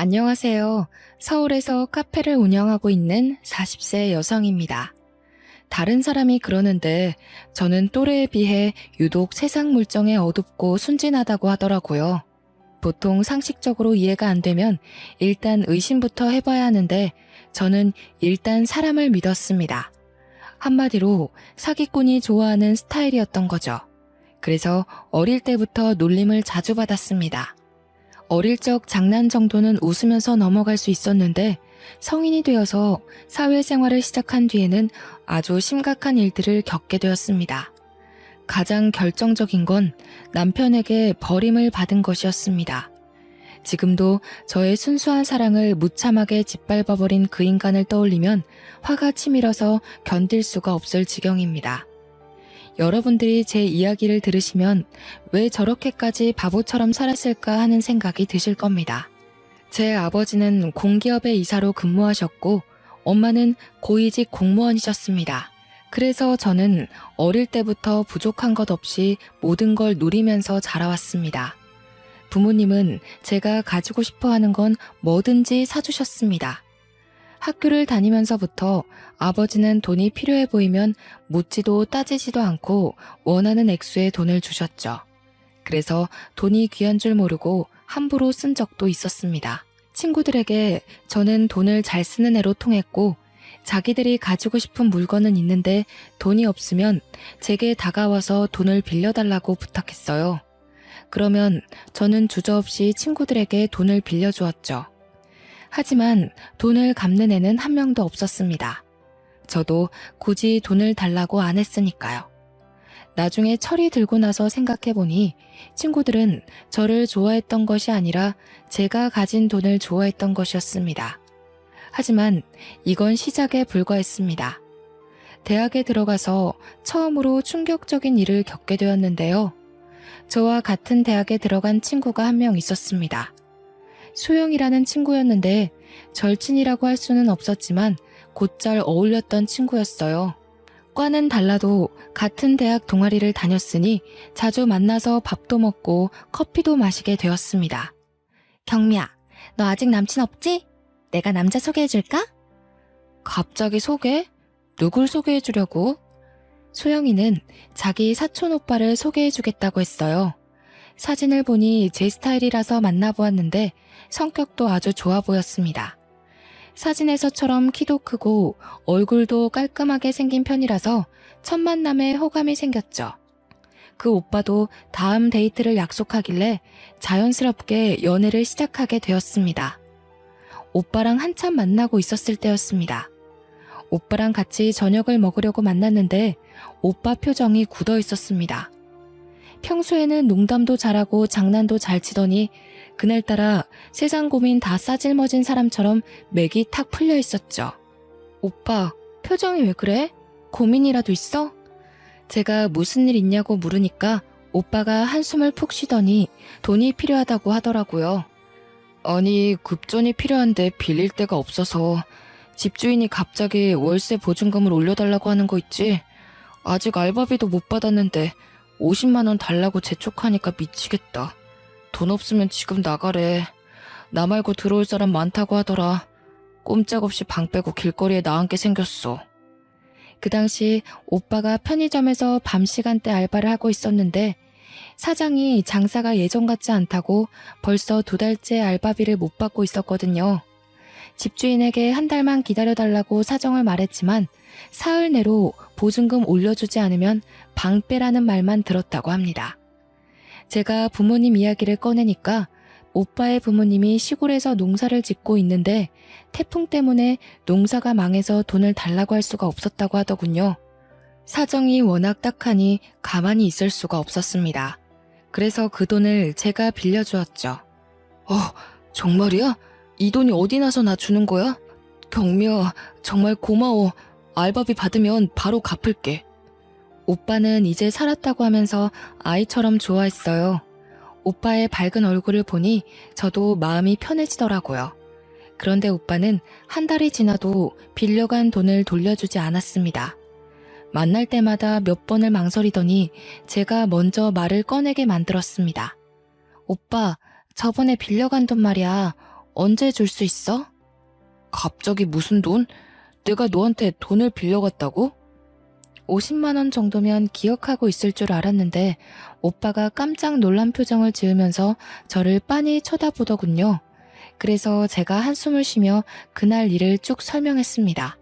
안녕하세요. 서울에서 카페를 운영하고 있는 40세 여성입니다. 다른 사람이 그러는데 저는 또래에 비해 유독 세상 물정에 어둡고 순진하다고 하더라고요. 보통 상식적으로 이해가 안 되면 일단 의심부터 해봐야 하는데 저는 일단 사람을 믿었습니다. 한마디로 사기꾼이 좋아하는 스타일이었던 거죠. 그래서 어릴 때부터 놀림을 자주 받았습니다. 어릴 적 장난 정도는 웃으면서 넘어갈 수 있었는데 성인이 되어서 사회생활을 시작한 뒤에는 아주 심각한 일들을 겪게 되었습니다. 가장 결정적인 건 남편에게 버림을 받은 것이었습니다. 지금도 저의 순수한 사랑을 무참하게 짓밟아버린 그 인간을 떠올리면 화가 치밀어서 견딜 수가 없을 지경입니다. 여러분들이 제 이야기를 들으시면 왜 저렇게까지 바보처럼 살았을까 하는 생각이 드실 겁니다. 제 아버지는 공기업의 이사로 근무하셨고 엄마는 고위직 공무원이셨습니다. 그래서 저는 어릴 때부터 부족한 것 없이 모든 걸 누리면서 자라왔습니다. 부모님은 제가 가지고 싶어 하는 건 뭐든지 사주셨습니다. 학교를 다니면서부터 아버지는 돈이 필요해 보이면 묻지도 따지지도 않고 원하는 액수의 돈을 주셨죠. 그래서 돈이 귀한 줄 모르고 함부로 쓴 적도 있었습니다. 친구들에게 저는 돈을 잘 쓰는 애로 통했고 자기들이 가지고 싶은 물건은 있는데 돈이 없으면 제게 다가와서 돈을 빌려달라고 부탁했어요. 그러면 저는 주저없이 친구들에게 돈을 빌려주었죠. 하지만 돈을 갚는 애는 한 명도 없었습니다. 저도 굳이 돈을 달라고 안 했으니까요. 나중에 철이 들고 나서 생각해보니 친구들은 저를 좋아했던 것이 아니라 제가 가진 돈을 좋아했던 것이었습니다. 하지만 이건 시작에 불과했습니다. 대학에 들어가서 처음으로 충격적인 일을 겪게 되었는데요. 저와 같은 대학에 들어간 친구가 한 명 있었습니다. 소영이라는 친구였는데 절친이라고 할 수는 없었지만 곧잘 어울렸던 친구였어요. 과는 달라도 같은 대학 동아리를 다녔으니 자주 만나서 밥도 먹고 커피도 마시게 되었습니다. 경미야, 너 아직 남친 없지? 내가 남자 소개해줄까? 갑자기 소개? 누굴 소개해주려고? 소영이는 자기 사촌 오빠를 소개해주겠다고 했어요. 사진을 보니 제 스타일이라서 만나보았는데 성격도 아주 좋아 보였습니다. 사진에서처럼 키도 크고 얼굴도 깔끔하게 생긴 편이라서 첫 만남에 호감이 생겼죠. 그 오빠도 다음 데이트를 약속하길래 자연스럽게 연애를 시작하게 되었습니다. 오빠랑 한참 만나고 있었을 때였습니다. 오빠랑 같이 저녁을 먹으려고 만났는데 오빠 표정이 굳어 있었습니다. 평소에는 농담도 잘하고 장난도 잘 치더니 그날따라 세상 고민 다 싸질머진 사람처럼 맥이 탁 풀려 있었죠. 오빠, 표정이 왜 그래? 고민이라도 있어? 제가 무슨 일 있냐고 물으니까 오빠가 한숨을 푹 쉬더니 돈이 필요하다고 하더라고요. 아니, 급전이 필요한데 빌릴 데가 없어서 집주인이 갑자기 월세 보증금을 올려달라고 하는 거 있지? 아직 알바비도 못 받았는데 50만 원 달라고 재촉하니까 미치겠다. 돈 없으면 지금 나가래. 나 말고 들어올 사람 많다고 하더라. 꼼짝없이 방 빼고 길거리에 나앉게 생겼어. 그 당시 오빠가 편의점에서 밤 시간대 알바를 하고 있었는데 사장이 장사가 예전 같지 않다고 벌써 2달째 알바비를 못 받고 있었거든요. 집주인에게 한 달만 기다려달라고 사정을 말했지만 사흘 내로 보증금 올려주지 않으면 방 빼라는 말만 들었다고 합니다. 제가 부모님 이야기를 꺼내니까 오빠의 부모님이 시골에서 농사를 짓고 있는데 태풍 때문에 농사가 망해서 돈을 달라고 할 수가 없었다고 하더군요. 사정이 워낙 딱하니 가만히 있을 수가 없었습니다. 그래서 그 돈을 제가 빌려주었죠. 정말이야? 이 돈이 어디 나서 나 주는 거야? 경미야, 정말 고마워. 알바비 받으면 바로 갚을게. 오빠는 이제 살았다고 하면서 아이처럼 좋아했어요. 오빠의 밝은 얼굴을 보니 저도 마음이 편해지더라고요. 그런데 오빠는 한 달이 지나도 빌려간 돈을 돌려주지 않았습니다. 만날 때마다 몇 번을 망설이더니 제가 먼저 말을 꺼내게 만들었습니다. 오빠, 저번에 빌려간 돈 말이야. 언제 줄 수 있어? 갑자기 무슨 돈? 내가 너한테 돈을 빌려갔다고? 50만 원 정도면 기억하고 있을 줄 알았는데 오빠가 깜짝 놀란 표정을 지으면서 저를 빤히 쳐다보더군요. 그래서 제가 한숨을 쉬며 그날 일을 쭉 설명했습니다.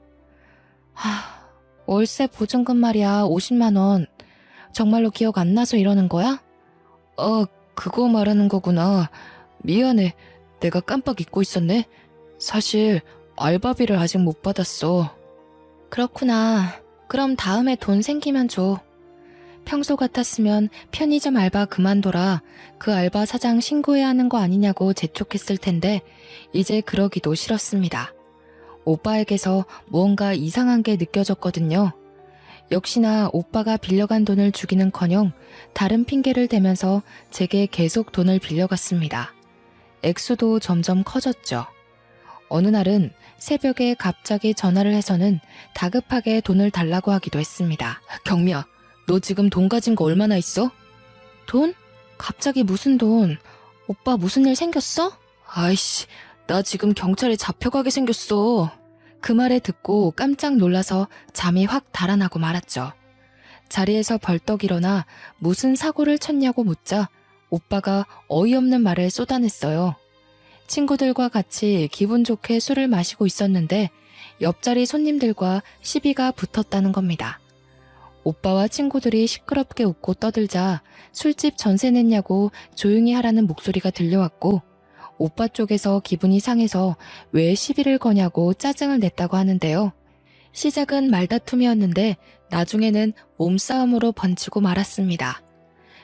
월세 보증금 말이야, 50만 원. 정말로 기억 안 나서 이러는 거야? 그거 말하는 거구나. 미안해. 내가 깜빡 잊고 있었네. 사실 알바비를 아직 못 받았어. 그렇구나. 그럼 다음에 돈 생기면 줘. 평소 같았으면 편의점 알바 그만둬라. 그 알바 사장 신고해야 하는 거 아니냐고 재촉했을 텐데 이제 그러기도 싫었습니다. 오빠에게서 무언가 이상한 게 느껴졌거든요. 역시나 오빠가 빌려간 돈을 주기는커녕 다른 핑계를 대면서 제게 계속 돈을 빌려갔습니다. 액수도 점점 커졌죠. 어느 날은 새벽에 갑자기 전화를 해서는 다급하게 돈을 달라고 하기도 했습니다. 경미야, 너 지금 돈 가진 거 얼마나 있어? 돈? 갑자기 무슨 돈? 오빠 무슨 일 생겼어? 아이씨, 나 지금 경찰에 잡혀가게 생겼어. 그 말을 듣고 깜짝 놀라서 잠이 확 달아나고 말았죠. 자리에서 벌떡 일어나 무슨 사고를 쳤냐고 묻자 오빠가 어이없는 말을 쏟아냈어요. 친구들과 같이 기분 좋게 술을 마시고 있었는데 옆자리 손님들과 시비가 붙었다는 겁니다. 오빠와 친구들이 시끄럽게 웃고 떠들자 술집 전세 냈냐고 조용히 하라는 목소리가 들려왔고 오빠 쪽에서 기분이 상해서 왜 시비를 거냐고 짜증을 냈다고 하는데요. 시작은 말다툼이었는데 나중에는 몸싸움으로 번지고 말았습니다.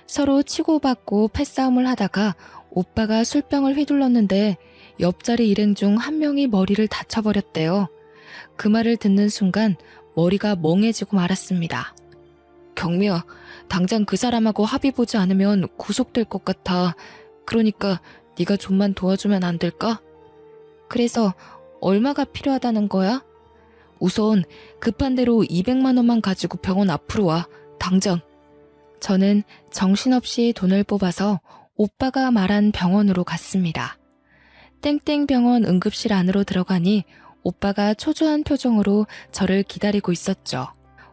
서로 치고받고 패싸움을 하다가 오빠가 술병을 휘둘렀는데 옆자리 일행 중 한 명이 머리를 다쳐버렸대요. 그 말을 듣는 순간 머리가 멍해지고 말았습니다. 경미야, 당장 그 사람하고 합의 보지 않으면 구속될 것 같아. 그러니까 네가 좀만 도와주면 안 될까? 그래서 얼마가 필요하다는 거야? 우선 급한 대로 200만 원만 가지고 병원 앞으로 와. 당장. 저는 정신없이 돈을 뽑아서 오빠가 말한 병원으로 갔습니다. 땡땡병원 응급실 안으로 들어가니 오빠가 초조한 표정으로 저를 기다리고 있었죠.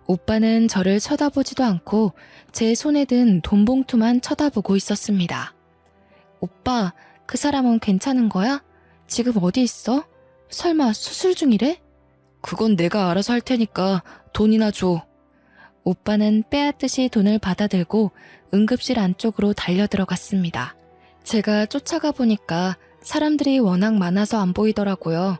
오빠는 저를 쳐다보지도 않고 제 손에 든 돈 봉투만 쳐다보고 있었습니다. 오빠, 그 사람은 괜찮은 거야? 지금 어디 있어? 설마 수술 중이래? 그건 내가 알아서 할 테니까 돈이나 줘. 오빠는 빼앗듯이 돈을 받아들고 응급실 안쪽으로 달려들어갔습니다. 제가 쫓아가 보니까 사람들이 워낙 많아서 안 보이더라고요.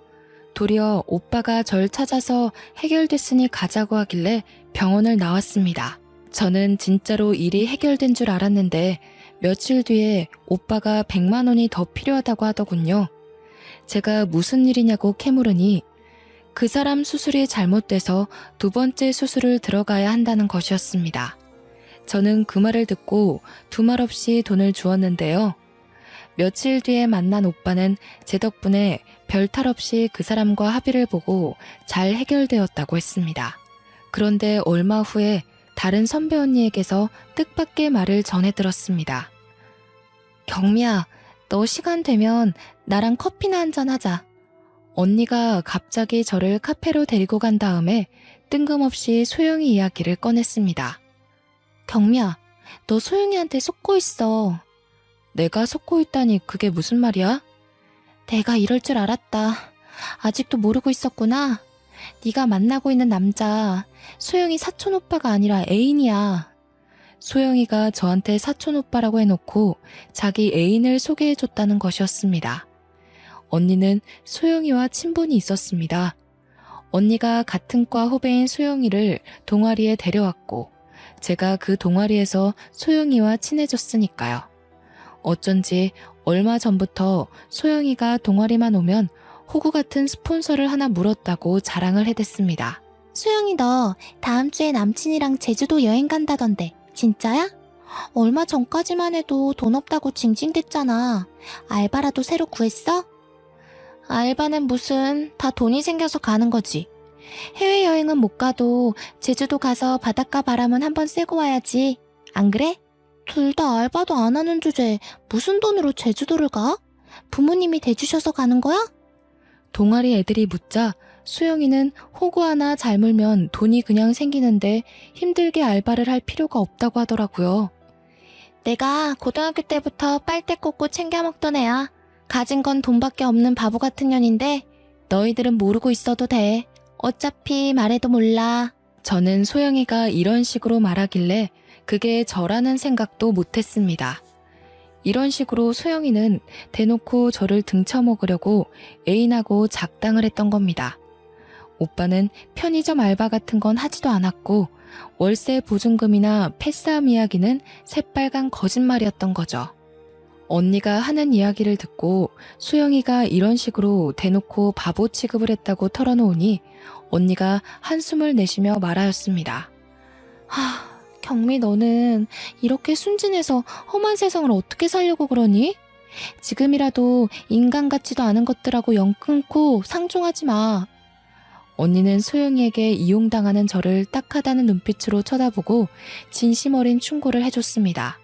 도리어 오빠가 절 찾아서 해결됐으니 가자고 하길래 병원을 나왔습니다. 저는 진짜로 일이 해결된 줄 알았는데 며칠 뒤에 오빠가 100만 원이 더 필요하다고 하더군요. 제가 무슨 일이냐고 캐물으니 그 사람 수술이 잘못돼서 두 번째 수술을 들어가야 한다는 것이었습니다. 저는 그 말을 듣고 두말 없이 돈을 주었는데요. 며칠 뒤에 만난 오빠는 제 덕분에 별탈 없이 그 사람과 합의를 보고 잘 해결되었다고 했습니다. 그런데 얼마 후에 다른 선배 언니에게서 뜻밖의 말을 전해 들었습니다. 경미야, 너 시간 되면 나랑 커피나 한잔 하자. 언니가 갑자기 저를 카페로 데리고 간 다음에 뜬금없이 소영이 이야기를 꺼냈습니다. 경미야, 너 소영이한테 속고 있어. 내가 속고 있다니 그게 무슨 말이야? 내가 이럴 줄 알았다. 아직도 모르고 있었구나. 네가 만나고 있는 남자, 소영이 사촌 오빠가 아니라 애인이야. 소영이가 저한테 사촌 오빠라고 해놓고 자기 애인을 소개해줬다는 것이었습니다. 언니는 소영이와 친분이 있었습니다. 언니가 같은 과 후배인 소영이를 동아리에 데려왔고 제가 그 동아리에서 소영이와 친해졌으니까요. 어쩐지 얼마 전부터 소영이가 동아리만 오면 호구 같은 스폰서를 하나 물었다고 자랑을 해댔습니다. 수영이 너 다음 주에 남친이랑 제주도 여행 간다던데 진짜야? 얼마 전까지만 해도 돈 없다고 징징댔잖아. 알바라도 새로 구했어? 알바는 무슨, 다 돈이 생겨서 가는 거지. 해외여행은 못 가도 제주도 가서 바닷가 바람은 한번 쐬고 와야지. 안 그래? 둘 다 알바도 안 하는 주제에 무슨 돈으로 제주도를 가? 부모님이 대주셔서 가는 거야? 동아리 애들이 묻자 수영이는 호구 하나 잘 물면 돈이 그냥 생기는데 힘들게 알바를 할 필요가 없다고 하더라고요. 내가 고등학교 때부터 빨대 꽂고 챙겨 먹던 애야. 가진 건 돈밖에 없는 바보 같은 년인데 너희들은 모르고 있어도 돼. 어차피 말해도 몰라. 저는 소영이가 이런 식으로 말하길래 그게 저라는 생각도 못했습니다. 이런 식으로 소영이는 대놓고 저를 등쳐먹으려고 애인하고 작당을 했던 겁니다. 오빠는 편의점 알바 같은 건 하지도 않았고 월세 보증금이나 패싸움 이야기는 새빨간 거짓말이었던 거죠. 언니가 하는 이야기를 듣고 수영이가 이런 식으로 대놓고 바보 취급을 했다고 털어놓으니 언니가 한숨을 내쉬며 말하였습니다. 경미 너는 이렇게 순진해서 험한 세상을 어떻게 살려고 그러니? 지금이라도 인간 같지도 않은 것들하고 연 끊고 상종하지 마. 언니는 소영이에게 이용당하는 저를 딱하다는 눈빛으로 쳐다보고 진심 어린 충고를 해줬습니다.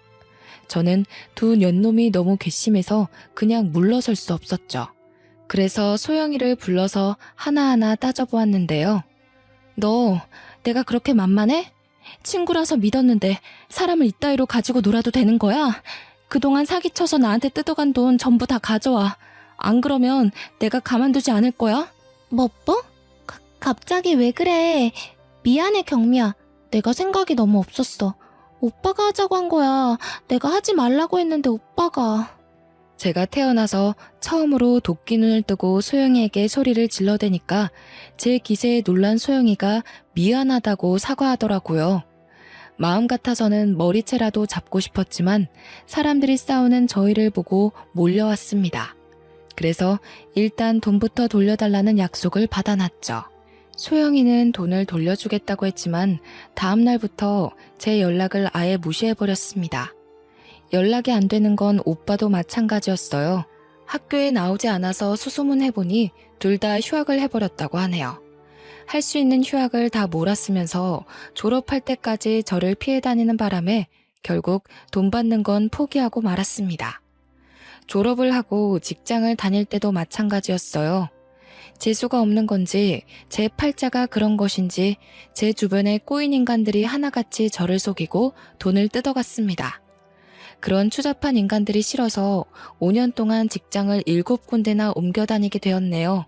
저는 두 년놈이 너무 괘씸해서 그냥 물러설 수 없었죠. 그래서 소영이를 불러서 하나하나 따져보았는데요. 너 내가 그렇게 만만해? 친구라서 믿었는데 사람을 이따위로 가지고 놀아도 되는 거야? 그동안 사기쳐서 나한테 뜯어간 돈 전부 다 가져와. 안 그러면 내가 가만두지 않을 거야? 뭐? 갑자기 왜 그래? 미안해 경미야. 내가 생각이 너무 없었어. 오빠가 하자고 한 거야. 내가 하지 말라고 했는데 오빠가. 제가 태어나서 처음으로 도끼 눈을 뜨고 소영이에게 소리를 질러대니까 제 기세에 놀란 소영이가 미안하다고 사과하더라고요. 마음 같아서는 머리채라도 잡고 싶었지만 사람들이 싸우는 저희를 보고 몰려왔습니다. 그래서 일단 돈부터 돌려달라는 약속을 받아놨죠. 소영이는 돈을 돌려주겠다고 했지만 다음 날부터 제 연락을 아예 무시해버렸습니다. 연락이 안 되는 건 오빠도 마찬가지였어요. 학교에 나오지 않아서 수소문해보니 둘 다 휴학을 해버렸다고 하네요. 할 수 있는 휴학을 다 몰았으면서 졸업할 때까지 저를 피해 다니는 바람에 결국 돈 받는 건 포기하고 말았습니다. 졸업을 하고 직장을 다닐 때도 마찬가지였어요. 재수가 없는 건지 제 팔자가 그런 것인지 제 주변에 꼬인 인간들이 하나같이 저를 속이고 돈을 뜯어갔습니다. 그런 추잡한 인간들이 싫어서 5년 동안 직장을 7군데나 옮겨 다니게 되었네요.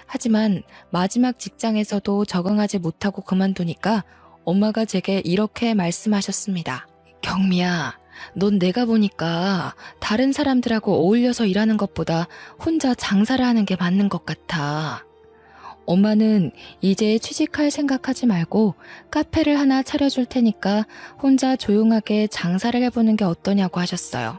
하지만 마지막 직장에서도 적응하지 못하고 그만두니까 엄마가 제게 이렇게 말씀하셨습니다. 경미야, 넌 내가 보니까 다른 사람들하고 어울려서 일하는 것보다 혼자 장사를 하는 게 맞는 것 같아. 엄마는 이제 취직할 생각하지 말고 카페를 하나 차려줄 테니까 혼자 조용하게 장사를 해보는 게 어떠냐고 하셨어요.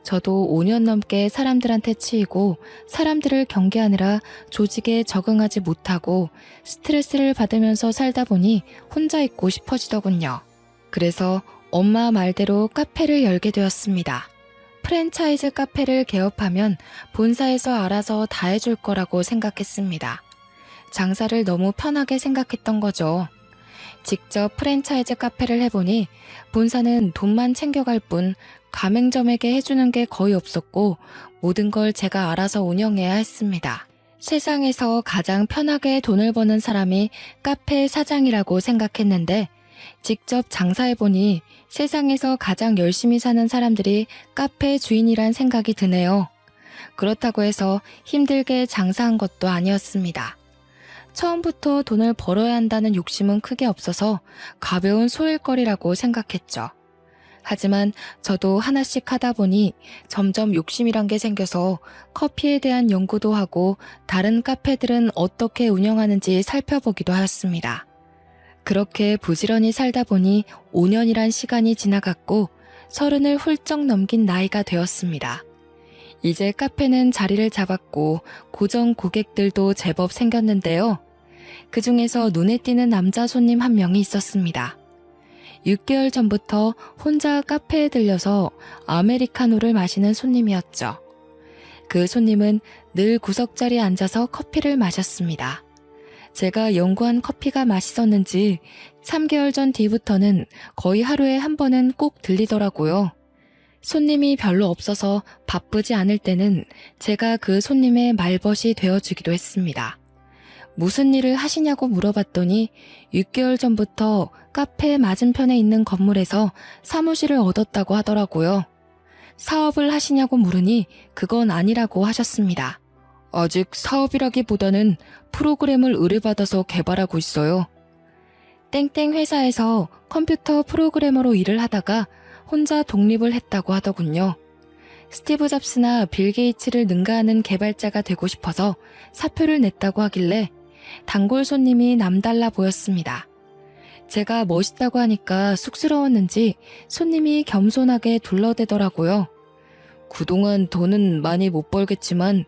저도 5년 넘게 사람들한테 치이고 사람들을 경계하느라 조직에 적응하지 못하고 스트레스를 받으면서 살다 보니 혼자 있고 싶어지더군요. 그래서 엄마 말대로 카페를 열게 되었습니다. 프랜차이즈 카페를 개업하면 본사에서 알아서 다 해줄 거라고 생각했습니다. 장사를 너무 편하게 생각했던 거죠. 직접 프랜차이즈 카페를 해보니 본사는 돈만 챙겨갈 뿐 가맹점에게 해주는 게 거의 없었고 모든 걸 제가 알아서 운영해야 했습니다. 세상에서 가장 편하게 돈을 버는 사람이 카페 사장이라고 생각했는데 직접 장사해보니 세상에서 가장 열심히 사는 사람들이 카페 주인이란 생각이 드네요. 그렇다고 해서 힘들게 장사한 것도 아니었습니다. 처음부터 돈을 벌어야 한다는 욕심은 크게 없어서 가벼운 소일거리라고 생각했죠. 하지만 저도 하나씩 하다 보니 점점 욕심이란 게 생겨서 커피에 대한 연구도 하고 다른 카페들은 어떻게 운영하는지 살펴보기도 하였습니다. 그렇게 부지런히 살다 보니 5년이란 시간이 지나갔고 30을 훌쩍 넘긴 나이가 되었습니다. 이제 카페는 자리를 잡았고 고정 고객들도 제법 생겼는데요. 그 중에서 눈에 띄는 남자 손님 한 명이 있었습니다. 6개월 전부터 혼자 카페에 들려서 아메리카노를 마시는 손님이었죠. 그 손님은 늘 구석자리에 앉아서 커피를 마셨습니다. 제가 연구한 커피가 맛있었는지 3개월 전 뒤부터는 거의 하루에 한 번은 꼭 들리더라고요. 손님이 별로 없어서 바쁘지 않을 때는 제가 그 손님의 말벗이 되어주기도 했습니다. 무슨 일을 하시냐고 물어봤더니 6개월 전부터 카페 맞은편에 있는 건물에서 사무실을 얻었다고 하더라고요. 사업을 하시냐고 물으니 그건 아니라고 하셨습니다. 아직 사업이라기보다는 프로그램을 의뢰받아서 개발하고 있어요. 땡땡 회사에서 컴퓨터 프로그래머로 일을 하다가 혼자 독립을 했다고 하더군요. 스티브 잡스나 빌 게이츠를 능가하는 개발자가 되고 싶어서 사표를 냈다고 하길래 단골 손님이 남달라 보였습니다. 제가 멋있다고 하니까 쑥스러웠는지 손님이 겸손하게 둘러대더라고요. 그동안 돈은 많이 못 벌겠지만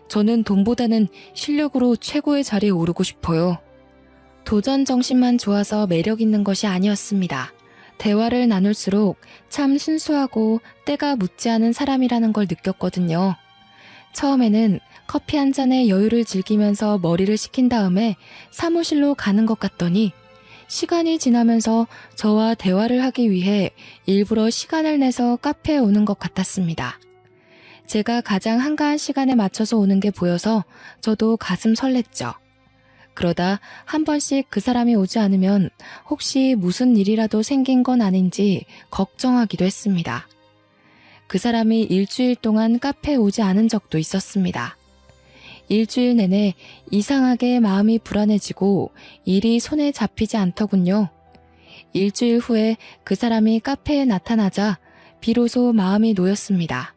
저는 돈보다는 실력으로 최고의 자리에 오르고 싶어요. 도전 정신만 좋아서 매력 있는 것이 아니었습니다. 대화를 나눌수록 참 순수하고 때가 묻지 않은 사람이라는 걸 느꼈거든요. 처음에는 커피 한 잔에 여유를 즐기면서 머리를 식힌 다음에 사무실로 가는 것 같더니 시간이 지나면서 저와 대화를 하기 위해 일부러 시간을 내서 카페에 오는 것 같았습니다. 제가 가장 한가한 시간에 맞춰서 오는 게 보여서 저도 가슴 설렜죠. 그러다 한 번씩 그 사람이 오지 않으면 혹시 무슨 일이라도 생긴 건 아닌지 걱정하기도 했습니다. 그 사람이 일주일 동안 카페에 오지 않은 적도 있었습니다. 일주일 내내 이상하게 마음이 불안해지고 일이 손에 잡히지 않더군요. 일주일 후에 그 사람이 카페에 나타나자 비로소 마음이 놓였습니다.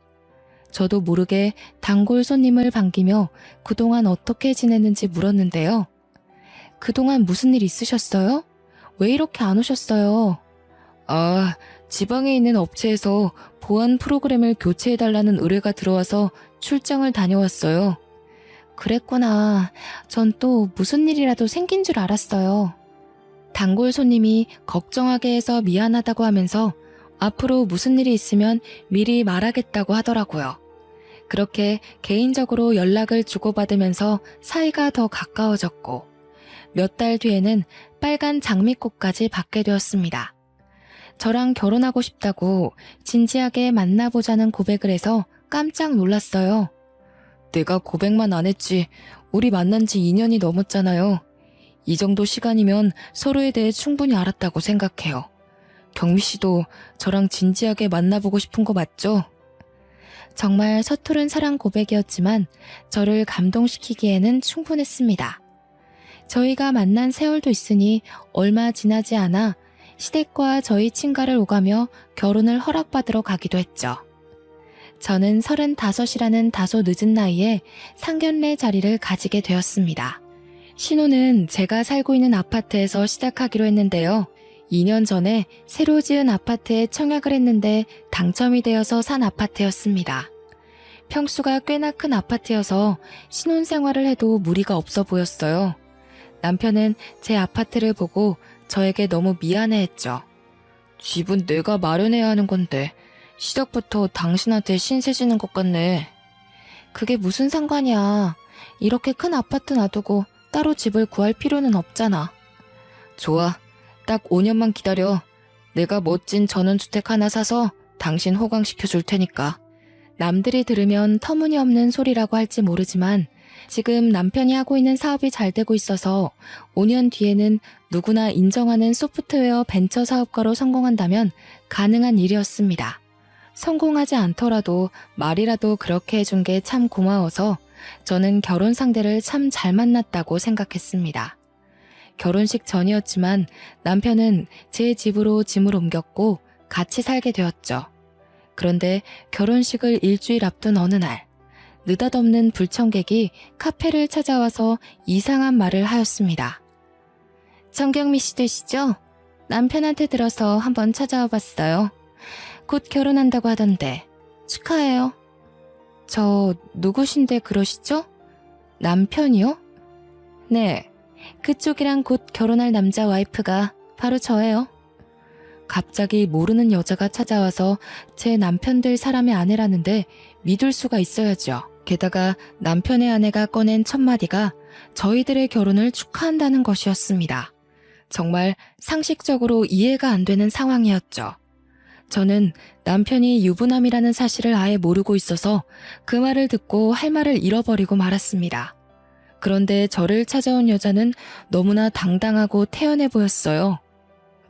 저도 모르게 단골 손님을 반기며 그동안 어떻게 지냈는지 물었는데요. 그동안 무슨 일 있으셨어요? 왜 이렇게 안 오셨어요? 아, 지방에 있는 업체에서 보안 프로그램을 교체해달라는 의뢰가 들어와서 출장을 다녀왔어요. 그랬구나. 전 또 무슨 일이라도 생긴 줄 알았어요. 단골 손님이 걱정하게 해서 미안하다고 하면서 앞으로 무슨 일이 있으면 미리 말하겠다고 하더라고요. 그렇게 개인적으로 연락을 주고받으면서 사이가 더 가까워졌고 몇 달 뒤에는 빨간 장미꽃까지 받게 되었습니다. 저랑 결혼하고 싶다고 진지하게 만나보자는 고백을 해서 깜짝 놀랐어요. 내가 고백만 안 했지 우리 만난 지 2년이 넘었잖아요. 이 정도 시간이면 서로에 대해 충분히 알았다고 생각해요. 경미 씨도 저랑 진지하게 만나보고 싶은 거 맞죠? 정말 서투른 사랑 고백이었지만 저를 감동시키기에는 충분했습니다. 저희가 만난 세월도 있으니 얼마 지나지 않아 시댁과 저희 친가를 오가며 결혼을 허락받으러 가기도 했죠. 저는 35이라는 다소 늦은 나이에 상견례 자리를 가지게 되었습니다. 신혼은 제가 살고 있는 아파트에서 시작하기로 했는데요. 2년 전에 새로 지은 아파트에 청약을 했는데 당첨이 되어서 산 아파트였습니다. 평수가 꽤나 큰 아파트여서 신혼생활을 해도 무리가 없어 보였어요. 남편은 제 아파트를 보고 저에게 너무 미안해했죠. 집은 내가 마련해야 하는 건데 시작부터 당신한테 신세 지는 것 같네. 그게 무슨 상관이야. 이렇게 큰 아파트 놔두고 따로 집을 구할 필요는 없잖아. 좋아. 딱 5년만 기다려. 내가 멋진 전원주택 하나 사서 당신 호강시켜 줄 테니까. 남들이 들으면 터무니없는 소리라고 할지 모르지만 지금 남편이 하고 있는 사업이 잘 되고 있어서 5년 뒤에는 누구나 인정하는 소프트웨어 벤처 사업가로 성공한다면 가능한 일이었습니다. 성공하지 않더라도 말이라도 그렇게 해준 게 참 고마워서 저는 결혼 상대를 참 잘 만났다고 생각했습니다. 결혼식 전이었지만 남편은 제 집으로 짐을 옮겼고 같이 살게 되었죠. 그런데 결혼식을 일주일 앞둔 어느 날, 느닷없는 불청객이 카페를 찾아와서 이상한 말을 하였습니다. 정경미 씨 되시죠? 남편한테 들어서 한번 찾아와 봤어요. 곧 결혼한다고 하던데 축하해요. 저 누구신데 그러시죠? 남편이요? 네, 그쪽이랑 곧 결혼할 남자 와이프가 바로 저예요. 갑자기 모르는 여자가 찾아와서 제 남편 될 사람의 아내라는데 믿을 수가 있어야죠. 게다가 남편의 아내가 꺼낸 첫마디가 저희들의 결혼을 축하한다는 것이었습니다. 정말 상식적으로 이해가 안 되는 상황이었죠. 저는 남편이 유부남이라는 사실을 아예 모르고 있어서 그 말을 듣고 할 말을 잃어버리고 말았습니다. 그런데 저를 찾아온 여자는 너무나 당당하고 태연해 보였어요.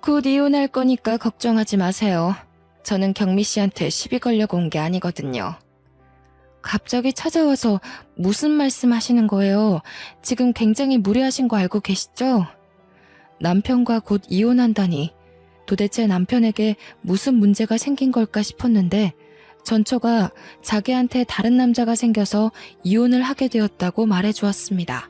곧 이혼할 거니까 걱정하지 마세요. 저는 경미 씨한테 시비 걸려고 온 게 아니거든요. 갑자기 찾아와서 무슨 말씀 하시는 거예요? 지금 굉장히 무례하신 거 알고 계시죠? 남편과 곧 이혼한다니. 도대체 남편에게 무슨 문제가 생긴 걸까 싶었는데 전처가 자기한테 다른 남자가 생겨서 이혼을 하게 되었다고 말해 주었습니다.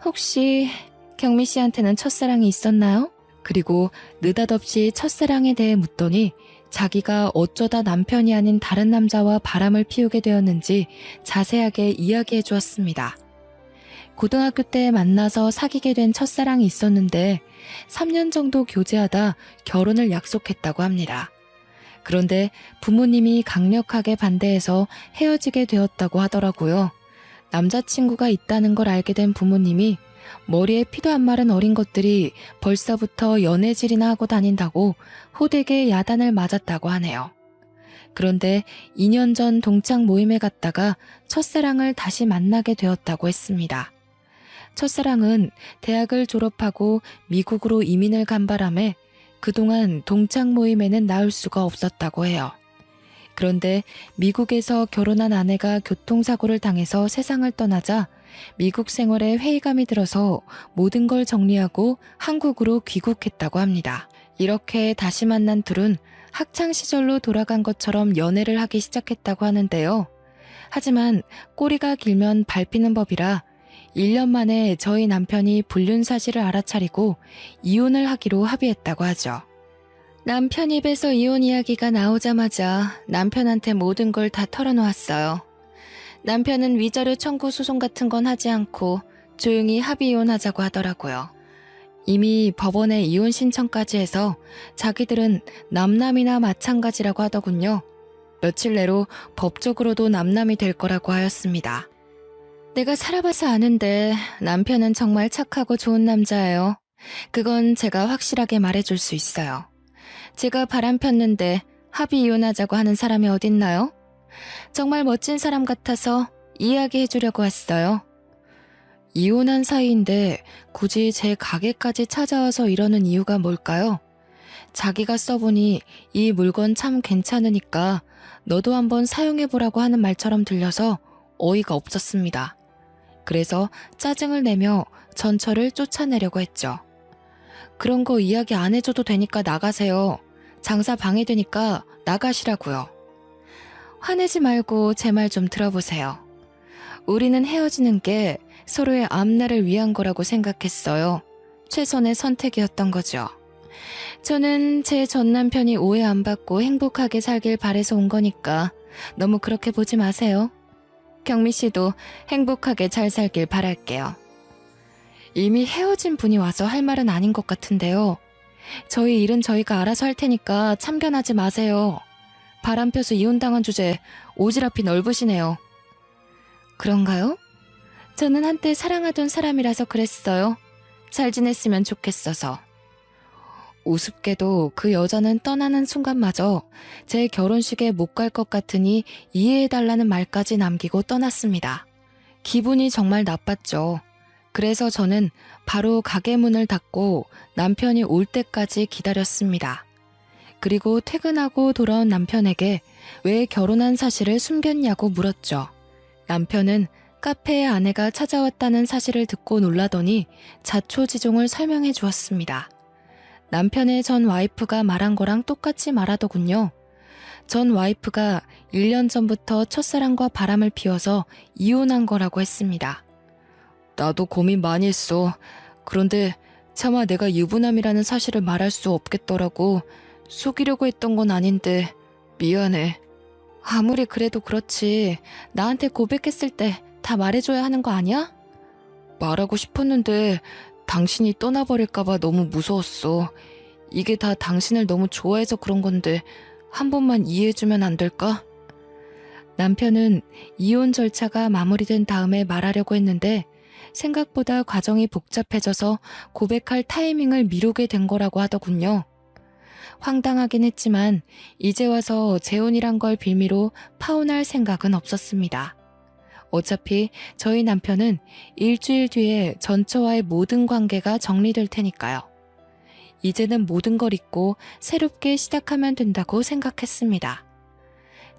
혹시 경미 씨한테는 첫사랑이 있었나요? 그리고 느닷없이 첫사랑에 대해 묻더니 자기가 어쩌다 남편이 아닌 다른 남자와 바람을 피우게 되었는지 자세하게 이야기해 주었습니다. 고등학교 때 만나서 사귀게 된 첫사랑이 있었는데 3년 정도 교제하다 결혼을 약속했다고 합니다. 그런데 부모님이 강력하게 반대해서 헤어지게 되었다고 하더라고요. 남자친구가 있다는 걸 알게 된 부모님이 머리에 피도 안 마른 어린 것들이 벌써부터 연애질이나 하고 다닌다고 호되게 야단을 맞았다고 하네요. 그런데 2년 전 동창 모임에 갔다가 첫사랑을 다시 만나게 되었다고 했습니다. 첫사랑은 대학을 졸업하고 미국으로 이민을 간 바람에 그동안 동창 모임에는 나올 수가 없었다고 해요. 그런데 미국에서 결혼한 아내가 교통사고를 당해서 세상을 떠나자 미국 생활에 회의감이 들어서 모든 걸 정리하고 한국으로 귀국했다고 합니다. 이렇게 다시 만난 둘은 학창시절로 돌아간 것처럼 연애를 하기 시작했다고 하는데요. 하지만 꼬리가 길면 밟히는 법이라 1년 만에 저희 남편이 불륜 사실을 알아차리고 이혼을 하기로 합의했다고 하죠. 남편 입에서 이혼 이야기가 나오자마자 남편한테 모든 걸 다 털어놓았어요. 남편은 위자료 청구 소송 같은 건 하지 않고 조용히 합의 이혼하자고 하더라고요. 이미 법원에 이혼 신청까지 해서 자기들은 남남이나 마찬가지라고 하더군요. 며칠 내로 법적으로도 남남이 될 거라고 하였습니다. 내가 살아봐서 아는데 남편은 정말 착하고 좋은 남자예요. 그건 제가 확실하게 말해줄 수 있어요. 제가 바람 폈는데 합의 이혼하자고 하는 사람이 어딨나요? 정말 멋진 사람 같아서 이야기해 주려고 왔어요. 이혼한 사이인데 굳이 제 가게까지 찾아와서 이러는 이유가 뭘까요? 자기가 써보니 이 물건 참 괜찮으니까 너도 한번 사용해보라고 하는 말처럼 들려서 어이가 없었습니다. 그래서 짜증을 내며 전처를 쫓아내려고 했죠. 그런 거 이야기 안 해줘도 되니까 나가세요. 장사 방해되니까 나가시라고요. 화내지 말고 제 말 좀 들어보세요. 우리는 헤어지는 게 서로의 앞날을 위한 거라고 생각했어요. 최선의 선택이었던 거죠. 저는 제 전 남편이 오해 안 받고 행복하게 살길 바래서 온 거니까 너무 그렇게 보지 마세요. 경미 씨도 행복하게 잘 살길 바랄게요. 이미 헤어진 분이 와서 할 말은 아닌 것 같은데요. 저희 일은 저희가 알아서 할 테니까 참견하지 마세요. 바람 펴서 이혼당한 주제 오지랖이 넓으시네요. 그런가요? 저는 한때 사랑하던 사람이라서 그랬어요. 잘 지냈으면 좋겠어서. 우습게도 그 여자는 떠나는 순간마저 제 결혼식에 못 갈 것 같으니 이해해달라는 말까지 남기고 떠났습니다. 기분이 정말 나빴죠. 그래서 저는 바로 가게 문을 닫고 남편이 올 때까지 기다렸습니다. 그리고 퇴근하고 돌아온 남편에게 왜 결혼한 사실을 숨겼냐고 물었죠. 남편은 카페에 아내가 찾아왔다는 사실을 듣고 놀라더니 자초지종을 설명해 주었습니다. 남편의 전 와이프가 말한 거랑 똑같이 말하더군요. 전 와이프가 1년 전부터 첫사랑과 바람을 피워서 이혼한 거라고 했습니다. 나도 고민 많이 했어. 그런데 차마 내가 유부남이라는 사실을 말할 수 없겠더라고. 속이려고 했던 건 아닌데 미안해. 아무리 그래도 그렇지. 나한테 고백했을 때 다 말해줘야 하는 거 아니야? 말하고 싶었는데 당신이 떠나버릴까봐 너무 무서웠어. 이게 다 당신을 너무 좋아해서 그런 건데 한 번만 이해해주면 안 될까? 남편은 이혼 절차가 마무리된 다음에 말하려고 했는데 생각보다 과정이 복잡해져서 고백할 타이밍을 미루게 된 거라고 하더군요. 황당하긴 했지만 이제 와서 재혼이란 걸 빌미로 파혼할 생각은 없었습니다. 어차피 저희 남편은 일주일 뒤에 전처와의 모든 관계가 정리될 테니까요. 이제는 모든 걸 잊고 새롭게 시작하면 된다고 생각했습니다.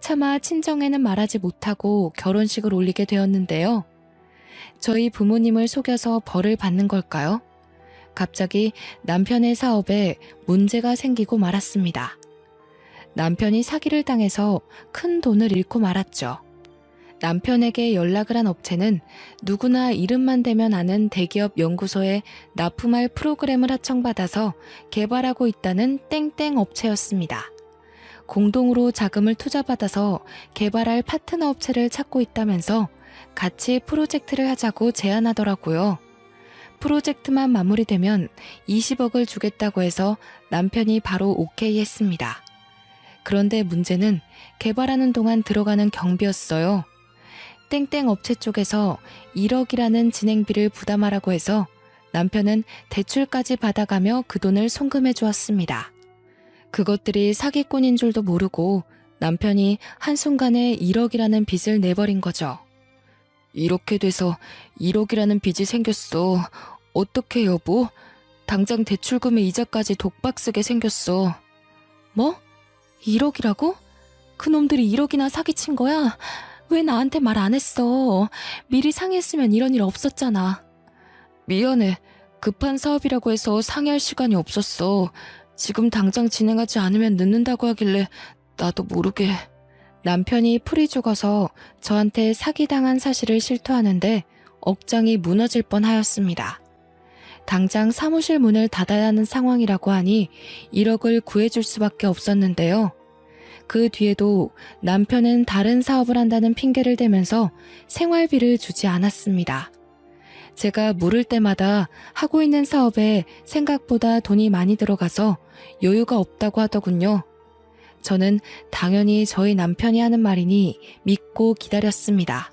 차마 친정에는 말하지 못하고 결혼식을 올리게 되었는데요. 저희 부모님을 속여서 벌을 받는 걸까요? 갑자기 남편의 사업에 문제가 생기고 말았습니다. 남편이 사기를 당해서 큰 돈을 잃고 말았죠. 남편에게 연락을 한 업체는 누구나 이름만 대면 아는 대기업 연구소에 납품할 프로그램을 하청받아서 개발하고 있다는 땡땡 업체였습니다. 공동으로 자금을 투자받아서 개발할 파트너 업체를 찾고 있다면서 같이 프로젝트를 하자고 제안하더라고요. 프로젝트만 마무리되면 20억을 주겠다고 해서 남편이 바로 오케이 했습니다. 그런데 문제는 개발하는 동안 들어가는 경비였어요. 땡땡 업체 쪽에서 1억이라는 진행비를 부담하라고 해서 남편은 대출까지 받아가며 그 돈을 송금해 주었습니다. 그것들이 사기꾼인 줄도 모르고 남편이 한순간에 1억이라는 빚을 내버린 거죠. 이렇게 돼서 1억이라는 빚이 생겼어. 어떡해 여보? 당장 대출금의 이자까지 독박 쓰게 생겼어. 뭐? 1억이라고? 그놈들이 1억이나 사기친 거야? 왜 나한테 말 안 했어? 미리 상의했으면 이런 일 없었잖아. 미안해. 급한 사업이라고 해서 상의할 시간이 없었어. 지금 당장 진행하지 않으면 늦는다고 하길래 나도 모르게. 남편이 풀이 죽어서 저한테 사기당한 사실을 실토하는데 억장이 무너질 뻔하였습니다. 당장 사무실 문을 닫아야 하는 상황이라고 하니 1억을 구해줄 수밖에 없었는데요. 그 뒤에도 남편은 다른 사업을 한다는 핑계를 대면서 생활비를 주지 않았습니다. 제가 물을 때마다 하고 있는 사업에 생각보다 돈이 많이 들어가서 여유가 없다고 하더군요. 저는 당연히 저희 남편이 하는 말이니 믿고 기다렸습니다.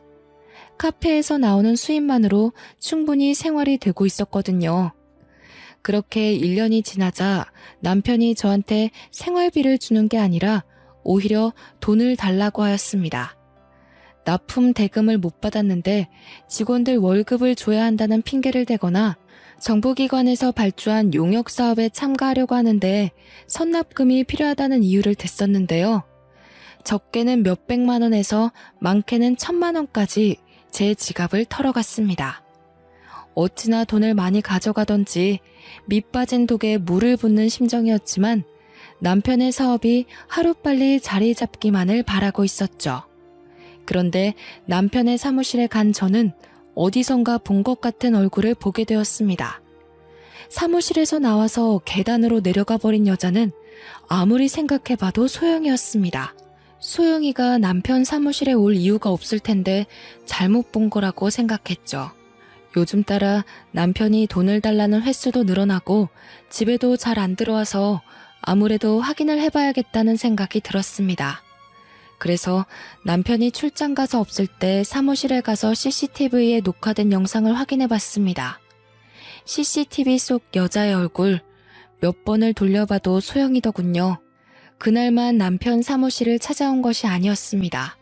카페에서 나오는 수입만으로 충분히 생활이 되고 있었거든요. 그렇게 1년이 지나자 남편이 저한테 생활비를 주는 게 아니라 오히려 돈을 달라고 하였습니다. 납품 대금을 못 받았는데 직원들 월급을 줘야 한다는 핑계를 대거나 정부기관에서 발주한 용역사업에 참가하려고 하는데 선납금이 필요하다는 이유를 댔었는데요. 적게는 몇백만 원에서 많게는 1,000만 원까지 제 지갑을 털어갔습니다. 어찌나 돈을 많이 가져가던지 밑 빠진 독에 물을 붓는 심정이었지만 남편의 사업이 하루빨리 자리 잡기만을 바라고 있었죠. 그런데 남편의 사무실에 간 저는 어디선가 본 것 같은 얼굴을 보게 되었습니다. 사무실에서 나와서 계단으로 내려가 버린 여자는 아무리 생각해봐도 소영이었습니다. 소영이가 남편 사무실에 올 이유가 없을 텐데 잘못 본 거라고 생각했죠. 요즘 따라 남편이 돈을 달라는 횟수도 늘어나고 집에도 잘 안 들어와서 아무래도 확인을 해봐야겠다는 생각이 들었습니다. 그래서 남편이 출장 가서 없을 때 사무실에 가서 CCTV에 녹화된 영상을 확인해봤습니다. CCTV 속 여자의 얼굴 몇 번을 돌려봐도 소영이더군요. 그날만 남편 사무실을 찾아온 것이 아니었습니다.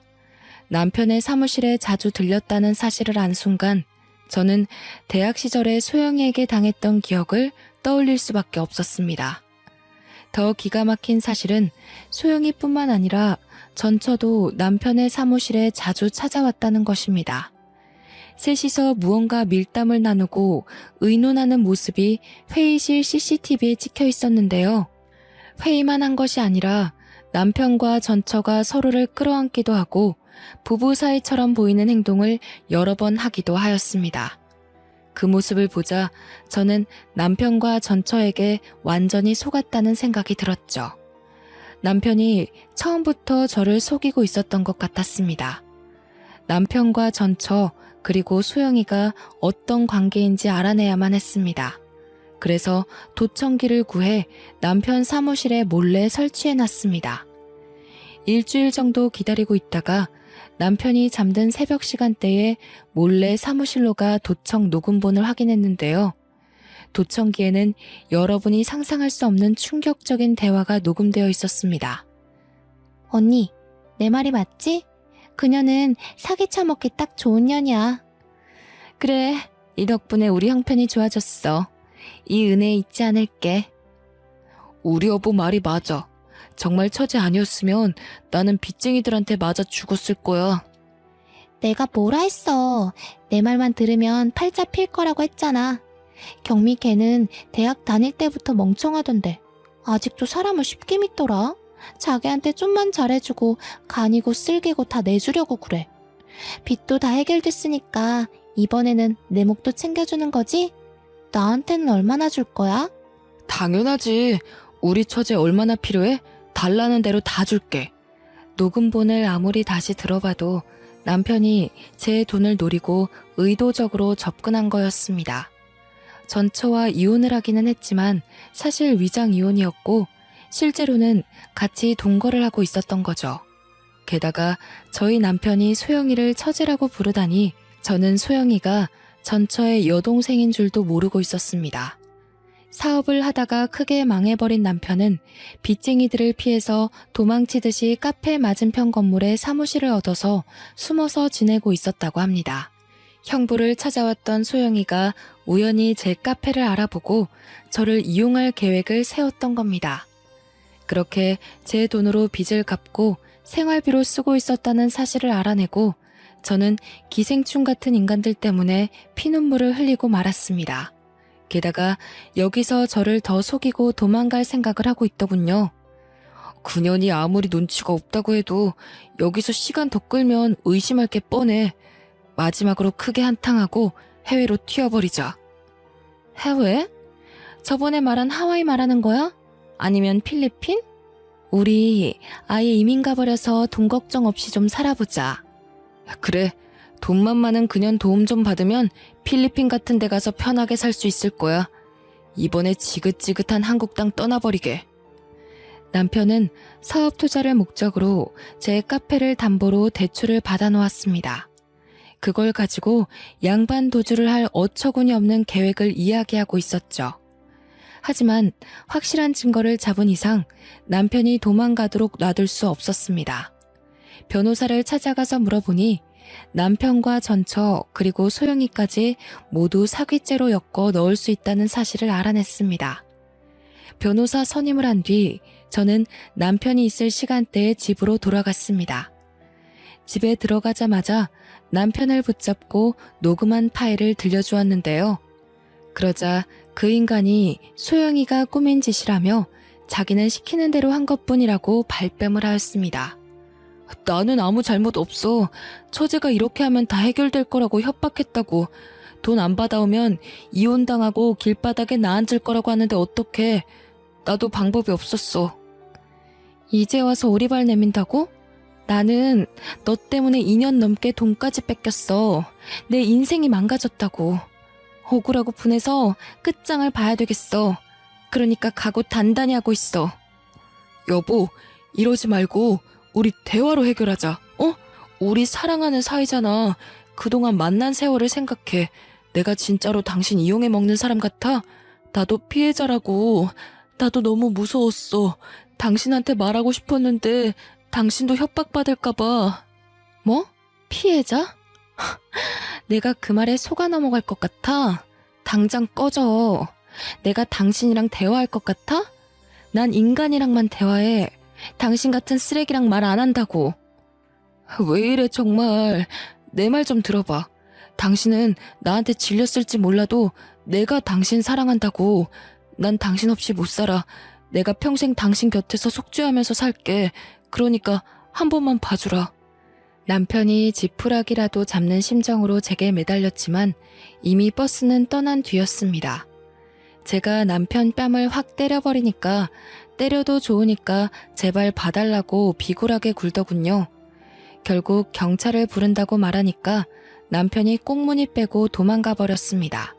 남편의 사무실에 자주 들렸다는 사실을 안 순간 저는 대학 시절에 소영이에게 당했던 기억을 떠올릴 수밖에 없었습니다. 더 기가 막힌 사실은 소영이뿐만 아니라 전처도 남편의 사무실에 자주 찾아왔다는 것입니다. 셋이서 무언가 밀담을 나누고 의논하는 모습이 회의실 CCTV에 찍혀 있었는데요. 회의만 한 것이 아니라 남편과 전처가 서로를 끌어안기도 하고 부부 사이처럼 보이는 행동을 여러 번 하기도 하였습니다. 그 모습을 보자 저는 남편과 전처에게 완전히 속았다는 생각이 들었죠. 남편이 처음부터 저를 속이고 있었던 것 같았습니다. 남편과 전처 그리고 소영이가 어떤 관계인지 알아내야만 했습니다. 그래서 도청기를 구해 남편 사무실에 몰래 설치해놨습니다. 일주일 정도 기다리고 있다가 남편이 잠든 새벽 시간대에 몰래 사무실로 가 도청 녹음본을 확인했는데요. 도청기에는 여러분이 상상할 수 없는 충격적인 대화가 녹음되어 있었습니다. 언니, 내 말이 맞지? 그녀는 사기 쳐먹기 딱 좋은 년이야. 그래, 이 덕분에 우리 형편이 좋아졌어. 이 은혜 잊지 않을게. 우리 여보 말이 맞아. 정말 처제 아니었으면 나는 빚쟁이들한테 맞아 죽었을 거야. 내가 뭐라 했어. 내 말만 들으면 팔자 필 거라고 했잖아. 경미 걔는 대학 다닐 때부터 멍청하던데 아직도 사람을 쉽게 믿더라. 자기한테 좀만 잘해주고 간이고 쓸개고 다 내주려고 그래. 빚도 다 해결됐으니까 이번에는 내 목도 챙겨주는 거지? 나한테는 얼마나 줄 거야? 당연하지. 우리 처제 얼마나 필요해? 달라는 대로 다 줄게. 녹음본을 아무리 다시 들어봐도 남편이 제 돈을 노리고 의도적으로 접근한 거였습니다. 전처와 이혼을 하기는 했지만 사실 위장 이혼이었고 실제로는 같이 동거를 하고 있었던 거죠. 게다가 저희 남편이 소영이를 처제라고 부르다니 저는 소영이가 전처의 여동생인 줄도 모르고 있었습니다. 사업을 하다가 크게 망해버린 남편은 빚쟁이들을 피해서 도망치듯이 카페 맞은편 건물에 사무실을 얻어서 숨어서 지내고 있었다고 합니다. 형부를 찾아왔던 소영이가 우연히 제 카페를 알아보고 저를 이용할 계획을 세웠던 겁니다. 그렇게 제 돈으로 빚을 갚고 생활비로 쓰고 있었다는 사실을 알아내고 저는 기생충 같은 인간들 때문에 피눈물을 흘리고 말았습니다. 게다가 여기서 저를 더 속이고 도망갈 생각을 하고 있더군요. 그년이 아무리 눈치가 없다고 해도 여기서 시간 더 끌면 의심할 게 뻔해. 마지막으로 크게 한탕하고 해외로 튀어버리자. 해외? 저번에 말한 하와이 말하는 거야? 아니면 필리핀? 우리 아예 이민 가버려서 돈 걱정 없이 좀 살아보자. 그래, 돈만 많은 그년 도움 좀 받으면 필리핀 같은 데 가서 편하게 살 수 있을 거야. 이번에 지긋지긋한 한국 땅 떠나버리게. 남편은 사업 투자를 목적으로 제 카페를 담보로 대출을 받아놓았습니다. 그걸 가지고 양반 도주를 할 어처구니 없는 계획을 이야기하고 있었죠. 하지만 확실한 증거를 잡은 이상 남편이 도망가도록 놔둘 수 없었습니다. 변호사를 찾아가서 물어보니 남편과 전처 그리고 소영이까지 모두 사기죄로 엮어 넣을 수 있다는 사실을 알아냈습니다. 변호사 선임을 한 뒤 저는 남편이 있을 시간대에 집으로 돌아갔습니다. 집에 들어가자마자 남편을 붙잡고 녹음한 파일을 들려주었는데요. 그러자 그 인간이 소영이가 꾸민 짓이라며 자기는 시키는 대로 한 것뿐이라고 발뺌을 하였습니다. 나는 아무 잘못 없어. 처제가 이렇게 하면 다 해결될 거라고 협박했다고. 돈 안 받아오면 이혼당하고 길바닥에 나앉을 거라고 하는데 어떡해. 나도 방법이 없었어. 이제 와서 오리발 내민다고? 나는 너 때문에 2년 넘게 돈까지 뺏겼어. 내 인생이 망가졌다고. 억울하고 분해서 끝장을 봐야 되겠어. 그러니까 각오 단단히 하고 있어. 여보, 이러지 말고 우리 대화로 해결하자. 우리 사랑하는 사이잖아. 그동안 만난 세월을 생각해. 내가 진짜로 당신 이용해 먹는 사람 같아? 나도 피해자라고. 나도 너무 무서웠어. 당신한테 말하고 싶었는데 당신도 협박받을까봐. 뭐? 피해자? 내가 그 말에 속아 넘어갈 것 같아? 당장 꺼져. 내가 당신이랑 대화할 것 같아? 난 인간이랑만 대화해. 당신 같은 쓰레기랑 말 안 한다고. 왜 이래 정말. 내 말 좀 들어봐. 당신은 나한테 질렸을지 몰라도 내가 당신 사랑한다고. 난 당신 없이 못 살아. 내가 평생 당신 곁에서 속죄하면서 살게. 그러니까 한 번만 봐주라. 남편이 지푸라기라도 잡는 심정으로 제게 매달렸지만 이미 버스는 떠난 뒤였습니다. 제가 남편 뺨을 확 때려버리니까 때려도 좋으니까 제발 봐달라고 비굴하게 굴더군요. 결국 경찰을 부른다고 말하니까 남편이 꽁무니 빼고 도망가 버렸습니다.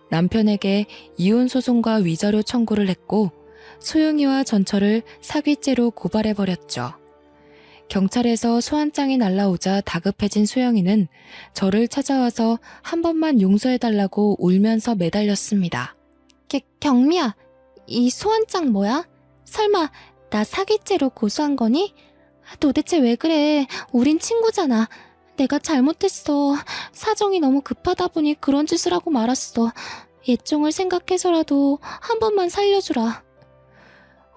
남편에게 이혼소송과 위자료 청구를 했고 소영이와 전처를 사기죄로 고발해버렸죠. 경찰에서 소환장이 날라오자 다급해진 소영이는 저를 찾아와서 한 번만 용서해달라고 울면서 매달렸습니다. 경미야, 이 소환장 뭐야? 설마 나 사기죄로 고소한 거니? 도대체 왜 그래? 우린 친구잖아. 내가 잘못했어. 사정이 너무 급하다 보니 그런 짓을 하고 말았어. 예정을 생각해서라도 한 번만 살려주라.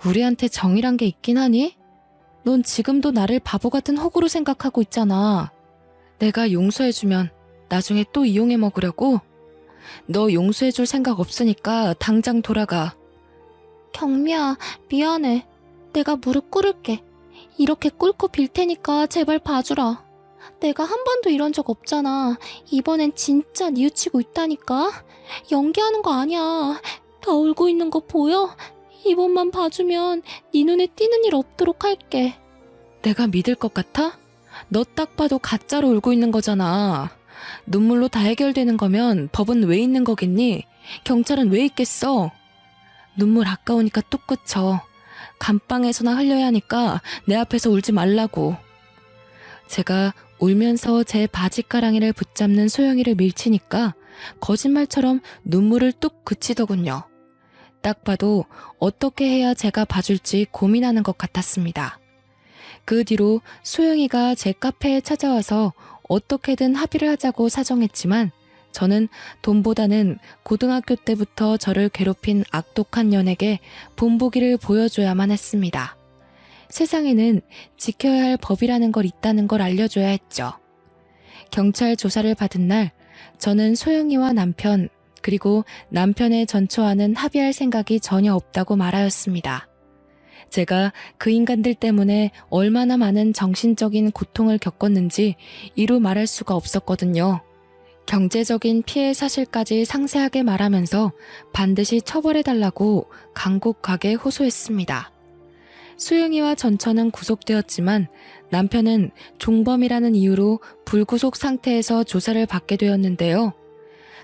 우리한테 정이란 게 있긴 하니? 넌 지금도 나를 바보 같은 호구로 생각하고 있잖아. 내가 용서해주면 나중에 또 이용해 먹으려고? 너 용서해줄 생각 없으니까 당장 돌아가. 경미야, 미안해. 내가 무릎 꿇을게. 이렇게 꿇고 빌 테니까 제발 봐주라. 내가 한 번도 이런 적 없잖아. 이번엔 진짜 뉘우치고 있다니까. 연기하는 거 아니야. 다 울고 있는 거 보여? 이번만 봐주면 네 눈에 띄는 일 없도록 할게. 내가 믿을 것 같아? 너 딱 봐도 가짜로 울고 있는 거잖아. 눈물로 다 해결되는 거면 법은 왜 있는 거겠니? 경찰은 왜 있겠어? 눈물 아까우니까 뚝 그쳐. 감방에서나 흘려야 하니까 내 앞에서 울지 말라고. 제가 울면서 제 바지가랑이를 붙잡는 소영이를 밀치니까 거짓말처럼 눈물을 뚝 그치더군요. 딱 봐도 어떻게 해야 제가 봐줄지 고민하는 것 같았습니다. 그 뒤로 소영이가 제 카페에 찾아와서 어떻게든 합의를 하자고 사정했지만 저는 돈보다는 고등학교 때부터 저를 괴롭힌 악독한 년에게 본보기를 보여줘야만 했습니다. 세상에는 지켜야 할 법이라는 걸 있다는 걸 알려줘야 했죠. 경찰 조사를 받은 날 저는 소영이와 남편 그리고 남편의 전처와는 합의할 생각이 전혀 없다고 말하였습니다. 제가 그 인간들 때문에 얼마나 많은 정신적인 고통을 겪었는지 이루 말할 수가 없었거든요. 경제적인 피해 사실까지 상세하게 말하면서 반드시 처벌해달라고 간곡하게 호소했습니다. 소영이와 전처는 구속되었지만 남편은 종범이라는 이유로 불구속 상태에서 조사를 받게 되었는데요.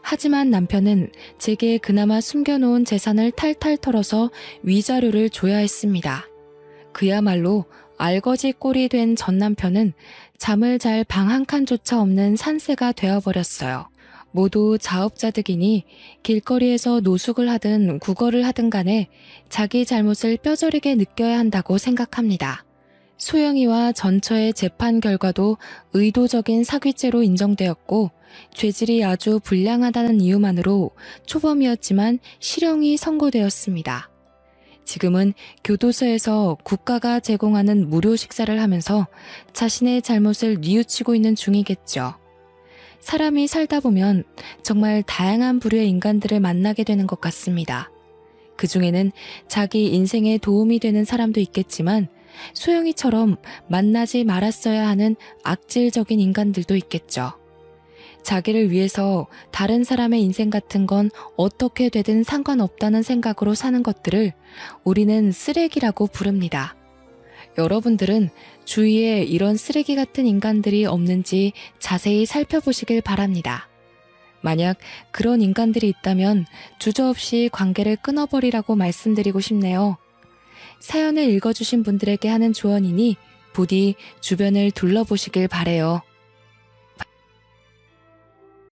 하지만 남편은 제게 그나마 숨겨놓은 재산을 탈탈 털어서 위자료를 줘야 했습니다. 그야말로 알거지 꼴이 된 전 남편은 잠을 잘 방 한 칸조차 없는 산새가 되어버렸어요. 모두 자업자득이니 길거리에서 노숙을 하든 구걸을 하든 간에 자기 잘못을 뼈저리게 느껴야 한다고 생각합니다. 소영이와 전처의 재판 결과도 의도적인 사기죄로 인정되었고 죄질이 아주 불량하다는 이유만으로 초범이었지만 실형이 선고되었습니다. 지금은 교도소에서 국가가 제공하는 무료 식사를 하면서 자신의 잘못을 뉘우치고 있는 중이겠죠. 사람이 살다 보면 정말 다양한 부류의 인간들을 만나게 되는 것 같습니다. 그 중에는 자기 인생에 도움이 되는 사람도 있겠지만 소영이처럼 만나지 말았어야 하는 악질적인 인간들도 있겠죠. 자기를 위해서 다른 사람의 인생 같은 건 어떻게 되든 상관없다는 생각으로 사는 것들을 우리는 쓰레기라고 부릅니다. 여러분들은 주위에 이런 쓰레기 같은 인간들이 없는지 자세히 살펴보시길 바랍니다. 만약 그런 인간들이 있다면 주저없이 관계를 끊어버리라고 말씀드리고 싶네요. 사연을 읽어주신 분들에게 하는 조언이니 부디 주변을 둘러보시길 바래요.